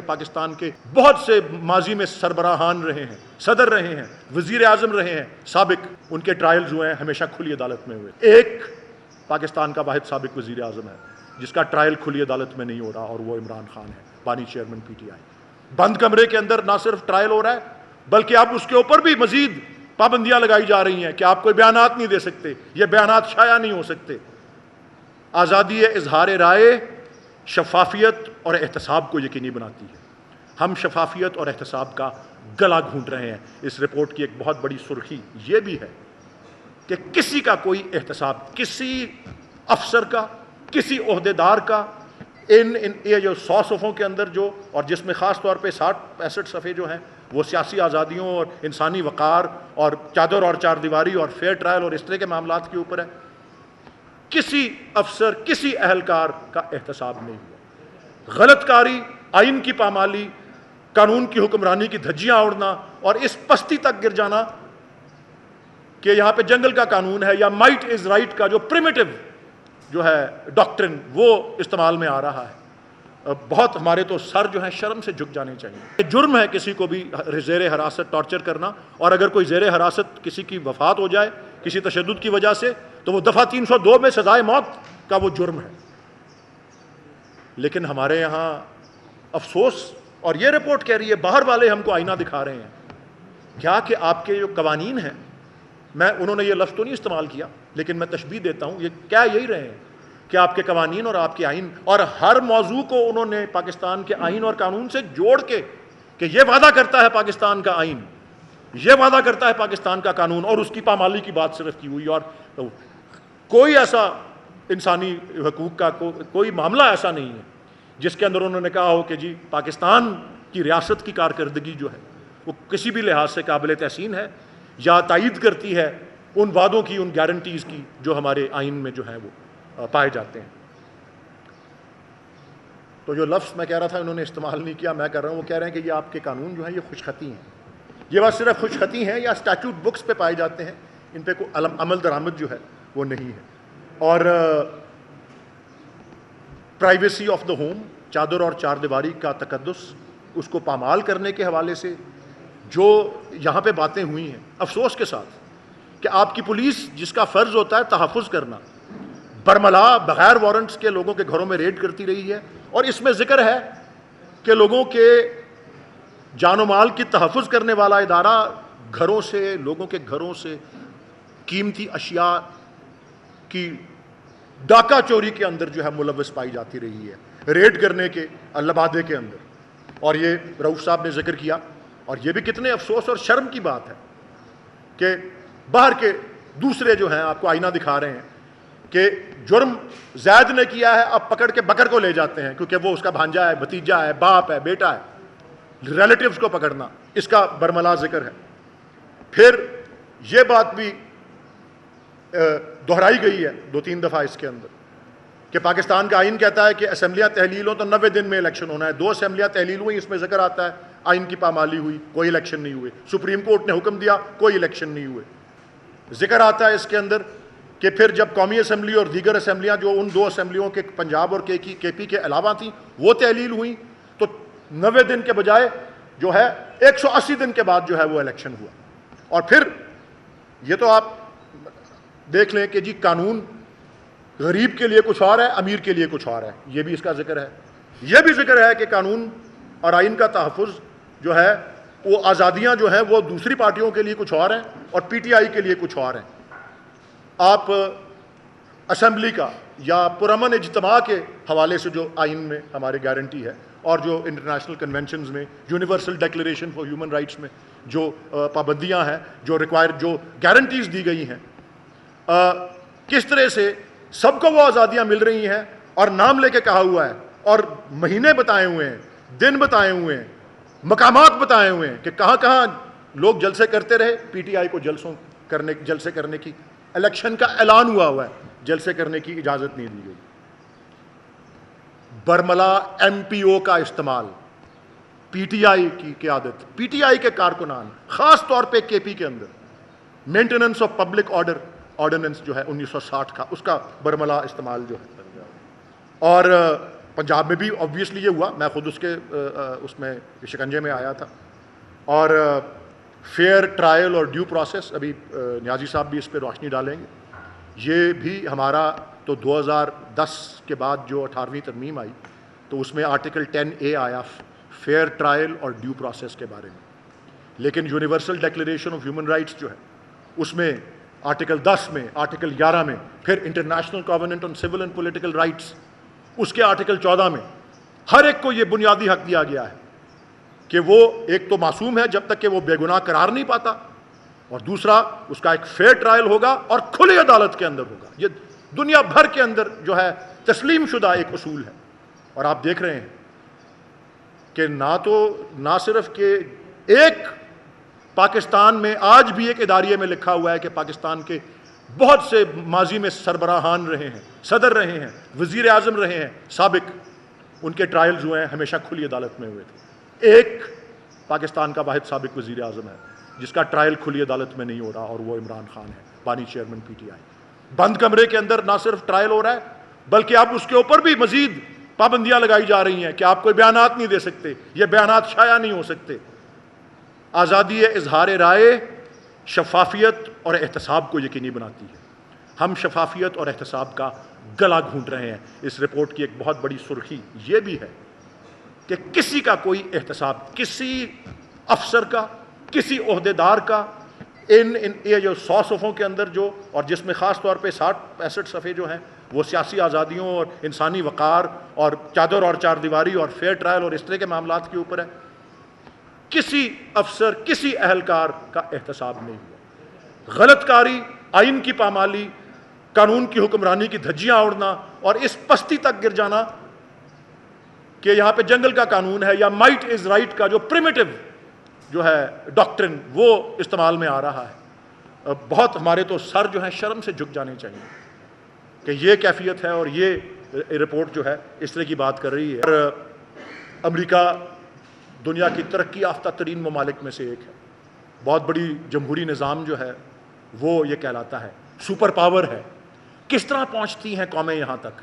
پاکستان کے بہت سے ماضی میں سربراہان رہے ہیں، صدر رہے ہیں، وزیر اعظم رہے ہیں سابق، ان کے ٹرائلز ہوئے ہیں ہمیشہ کھلی عدالت میں ہوئے. ایک پاکستان کا واحد سابق وزیر اعظم ہے جس کا ٹرائل کھلی عدالت میں نہیں ہو رہا، اور وہ عمران خان ہے، بانی چیئرمین پی ٹی آئی. بند کمرے کے اندر نہ صرف ٹرائل ہو رہا ہے بلکہ اب اس کے اوپر بھی مزید پابندیاں لگائی جا رہی ہیں کہ آپ کوئی بیانات نہیں دے سکتے، یہ بیانات شائع نہیں ہو سکتے. آزادی اظہار رائے شفافیت اور احتساب کو یقینی بناتی ہے. ہم شفافیت اور احتساب کا گلا گھونٹ رہے ہیں. اس رپورٹ کی ایک بہت بڑی سرخی یہ بھی ہے کہ کسی کا کوئی احتساب، کسی افسر کا، کسی عہدیدار کا یہ جو 100 صفحوں کے اندر جو، اور جس میں خاص طور پہ 60-65 صفحے جو ہیں وہ سیاسی آزادیوں اور انسانی وقار اور چادر اور چار دیواری اور فیئر ٹرائل اور اس طرح کے معاملات کے اوپر ہے، کسی افسر، کسی اہلکار کا احتساب نہیں ہوا. غلط کاری، آئین کی پامالی، قانون کی حکمرانی کی دھجیاں اڑنا اور اس پستی تک گر جانا کہ یہاں پہ جنگل کا قانون ہے یا مائٹ از رائٹ کا جو پریمیٹو جو ہے ڈاکٹرن وہ استعمال میں آ رہا ہے. بہت ہمارے تو سر جو ہیں شرم سے جھک جانے چاہیے. جرم ہے کسی کو بھی زیر حراست ٹارچر کرنا، اور اگر کوئی زیر حراست کسی کی وفات ہو جائے کسی تشدد کی وجہ سے تو وہ دفعہ 302 میں سزائے موت کا وہ جرم ہے. لیکن ہمارے یہاں افسوس، اور یہ رپورٹ کہہ رہی ہے، باہر والے ہم کو آئینہ دکھا رہے ہیں کیا کہ آپ کے جو قوانین ہیں، انہوں نے یہ لفظ تو نہیں استعمال کیا لیکن میں تشبیہ دیتا ہوں، یہ کیا یہی رہے ہیں کہ آپ کے قوانین اور آپ کے آئین، اور ہر موضوع کو انہوں نے پاکستان کے آئین اور قانون سے جوڑ کے کہ یہ وعدہ کرتا ہے پاکستان کا آئین، یہ وعدہ کرتا ہے پاکستان کا قانون، اور اس کی پامالی کی بات صرف کی ہوئی. اور کوئی ایسا انسانی حقوق کا کوئی معاملہ ایسا نہیں ہے جس کے اندر انہوں نے کہا ہو کہ جی پاکستان کی ریاست کی کارکردگی جو ہے وہ کسی بھی لحاظ سے قابل تحسین ہے یا تائید کرتی ہے ان وعدوں کی، ان گارنٹیز کی جو ہمارے آئین میں جو ہیں وہ پائے جاتے ہیں. تو جو لفظ میں کہہ رہا تھا انہوں نے استعمال نہیں کیا، میں کر رہا ہوں، وہ کہہ رہے ہیں کہ یہ آپ کے قانون جو ہیں یہ خوش خطی ہیں. یہ بات صرف خوش خطی ہیں یا اسٹیچوٹ بکس پہ پائے جاتے ہیں، ان پہ کوئی عمل درآمد جو ہے وہ نہیں ہے. اور پرائیویسی آف دا ہوم، چادر اور چار دیواری کا تقدس، اس کو پامال کرنے کے حوالے سے جو یہاں پہ باتیں ہوئی ہیں، افسوس کے ساتھ کہ آپ کی پولیس جس کا فرض ہوتا ہے تحفظ کرنا، برملا بغیر وارنٹس کے لوگوں کے گھروں میں ریڈ کرتی رہی ہے. اور اس میں ذکر ہے کہ لوگوں کے جان و مال کی تحفظ کرنے والا ادارہ گھروں سے، لوگوں کے گھروں سے قیمتی اشیاء کی ڈاکہ چوری کے اندر جو ہے ملوث پائی جاتی رہی ہے، ریڈ کرنے کے لبادے کے اندر. اور یہ رؤوف صاحب نے ذکر کیا، اور یہ بھی کتنے افسوس اور شرم کی بات ہے کہ باہر کے دوسرے جو ہیں آپ کو آئینہ دکھا رہے ہیں کہ جرم زید نے کیا ہے، اب پکڑ کے بکر کو لے جاتے ہیں کیونکہ وہ اس کا بھانجا ہے، بھتیجا ہے، باپ ہے، بیٹا ہے. ریلیٹیوز کو پکڑنا اس کا برملا ذکر ہے. پھر یہ بات بھی دہرائی گئی ہے 2-3 دفعہ اس کے اندر کہ پاکستان کا آئین کہتا ہے کہ اسمبلیاں تحلیل ہوں تو 90 دن میں الیکشن ہونا ہے. 2 اسمبلیاں تحلیل ہوئی، اس میں ذکر آتا ہے آئین کی پامالی ہوئی، کوئی الیکشن نہیں ہوئے. سپریم کورٹ نے حکم دیا، کوئی الیکشن نہیں ہوئے. ذکر آتا ہے اس کے اندر کہ پھر جب قومی اسمبلی اور دیگر اسمبلیاں جو ان 2 اسمبلیوں کے پنجاب اور کے پی کے علاوہ تھیں وہ تحلیل ہوئیں تو 90 دن کے بجائے جو ہے 180 دن کے بعد جو ہے وہ الیکشن ہوا. اور پھر یہ تو آپ دیکھ لیں کہ جی قانون غریب کے لیے کچھ اور ہے، امیر کے لیے کچھ اور ہے، یہ بھی اس کا ذکر ہے. یہ بھی ذکر ہے کہ قانون اور آئین کا تحفظ جو ہے وہ آزادیاں جو ہیں وہ دوسری پارٹیوں کے لیے کچھ اور ہیں اور پی ٹی آئی کے لیے کچھ اور ہیں. آپ اسمبلی کا یا پرامن اجتماع کے حوالے سے جو آئین میں ہمارے گارنٹی ہے اور جو انٹرنیشنل کنونشنز میں، universal declaration for human rights میں جو پابندیاں ہیں، جو جو گارنٹیز دی گئی ہیں، کس طرح سے سب کو وہ آزادیاں مل رہی ہیں اور نام لے کے کہا ہوا ہے اور مہینے بتائے ہوئے ہیں، دن بتائے ہوئے ہیں، مقامات بتائے ہوئے ہیں کہ کہاں کہاں لوگ جلسے کرتے رہے. پی ٹی آئی کو جلسے کرنے کی، الیکشن کا اعلان ہوا ہے، جلسے کرنے کی اجازت نہیں دی گئی. برملا ایم پی او کا استعمال، پی ٹی آئی کی قیادت، پی ٹی آئی کے کارکنان، خاص طور پہ کے پی کے اندر maintenance of public order ordinance جو ہے 1960 کا، اس کا برملا استعمال جو ہے. اور پنجاب میں بھی آبویسلی یہ ہوا، میں خود اس میں شکنجے میں آیا تھا. اور فیئر ٹرائل اور ڈیو پروسیس، ابھی نیازی صاحب بھی اس پہ روشنی ڈالیں گے. یہ بھی ہمارا تو 2010 کے بعد جو 18ویں ترمیم آئی تو اس میں آرٹیکل 10A آیا فیئر ٹرائل اور ڈیو پروسیس کے بارے میں. لیکن universal declaration of human rights جو ہے اس میں آرٹیکل 10 میں، آرٹیکل 11 میں، پھر international covenant on civil and political rights اس کے آرٹیکل 14 میں ہر ایک کو یہ بنیادی حق دیا گیا ہے کہ وہ ایک تو معصوم ہے جب تک کہ وہ بے گناہ قرار نہیں پاتا، اور دوسرا اس کا ایک فیئر ٹرائل ہوگا اور کھلی عدالت کے اندر ہوگا. یہ دنیا بھر کے اندر جو ہے تسلیم شدہ ایک اصول ہے. اور آپ دیکھ رہے ہیں کہ نہ صرف کہ ایک پاکستان میں آج بھی ایک اداریے میں لکھا ہوا ہے کہ پاکستان کے بہت سے ماضی میں سربراہان رہے ہیں، صدر رہے ہیں، وزیر اعظم رہے ہیں سابق، ان کے ٹرائلز ہوئے ہیں ہمیشہ کھلی عدالت میں ہوئے تھے. ایک پاکستان کا واحد سابق وزیر اعظم ہے جس کا ٹرائل کھلی عدالت میں نہیں ہو رہا، اور وہ عمران خان ہے، بانی چیئرمین PTI. بند کمرے کے اندر نہ صرف ٹرائل ہو رہا ہے بلکہ اب اس کے اوپر بھی مزید پابندیاں لگائی جا رہی ہیں کہ آپ کوئی بیانات نہیں دے سکتے، یہ بیانات شائع نہیں ہو سکتے. آزادی اظہار رائے شفافیت اور احتساب کو یقینی بناتی ہے. ہم شفافیت اور احتساب کا گلا گھونٹ رہے ہیں. اس رپورٹ کی ایک بہت بڑی سرخی یہ بھی ہے کہ کسی کا کوئی احتساب، کسی افسر کا، کسی عہدیدار کا یہ جو 100 صفحوں کے اندر جو، اور جس میں خاص طور پہ 60-65 صفحے جو ہیں وہ سیاسی آزادیوں اور انسانی وقار اور چادر اور چار دیواری اور فیئر ٹرائل اور اس طرح کے معاملات کے اوپر ہے، کسی افسر، کسی اہلکار کا احتساب نہیں ہوا. غلط کاری، آئین کی پامالی، قانون کی حکمرانی کی دھجیاں اڑنا اور اس پستی تک گر جانا کہ یہاں پہ جنگل کا قانون ہے یا مائٹ از رائٹ کا جو پریمیٹو جو ہے ڈاکٹرن وہ استعمال میں آ رہا ہے. بہت ہمارے تو سر جو ہیں شرم سے جھک جانے چاہیے کہ یہ کیفیت ہے. اور یہ رپورٹ جو ہے اس طرح کی بات کر رہی ہے. اور امریکہ دنیا کی ترقی یافتہ ترین ممالک میں سے ایک ہے، بہت بڑی جمہوری نظام جو ہے وہ یہ کہلاتا ہے، سپر پاور ہے. کس طرح پہنچتی ہیں قومیں یہاں تک؟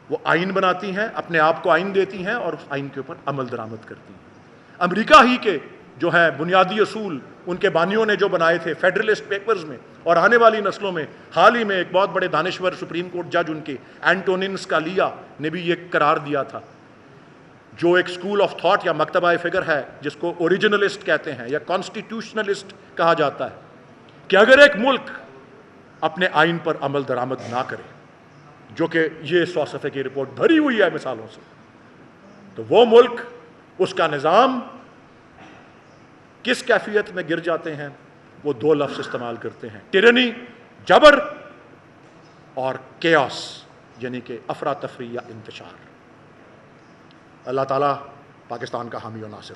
وہ آئین بناتی ہیں، اپنے آپ کو آئین دیتی ہیں اور اس آئین کے اوپر عمل درآمد کرتی ہیں. امریکہ ہی کے جو ہیں بنیادی اصول ان کے بانیوں نے جو بنائے تھے فیڈرلسٹ پیپرز میں، اور آنے والی نسلوں میں حال ہی میں ایک بہت بڑے دانشور سپریم کورٹ جج ان کے اینٹونین اسکالیا نے بھی یہ قرار دیا تھا، جو ایک اسکول آف تھاٹ یا مکتبہ فکر ہے جس کو اوریجنلسٹ کہتے ہیں یا کانسٹیٹیوشنلسٹ کہا جاتا ہے، کہ اگر ایک ملک اپنے آئین پر عمل درآمد نہ کرے، جو کہ یہ 100 صفحے کی رپورٹ بھری ہوئی ہے مثالوں سے، تو وہ ملک، اس کا نظام کس کیفیت میں گر جاتے ہیں. وہ 2 لفظ استعمال کرتے ہیں، ٹیرنی، جبر، اور کیاس یعنی کہ افراتفری یا انتشار. اللہ تعالیٰ پاکستان کا حامی و ناصر.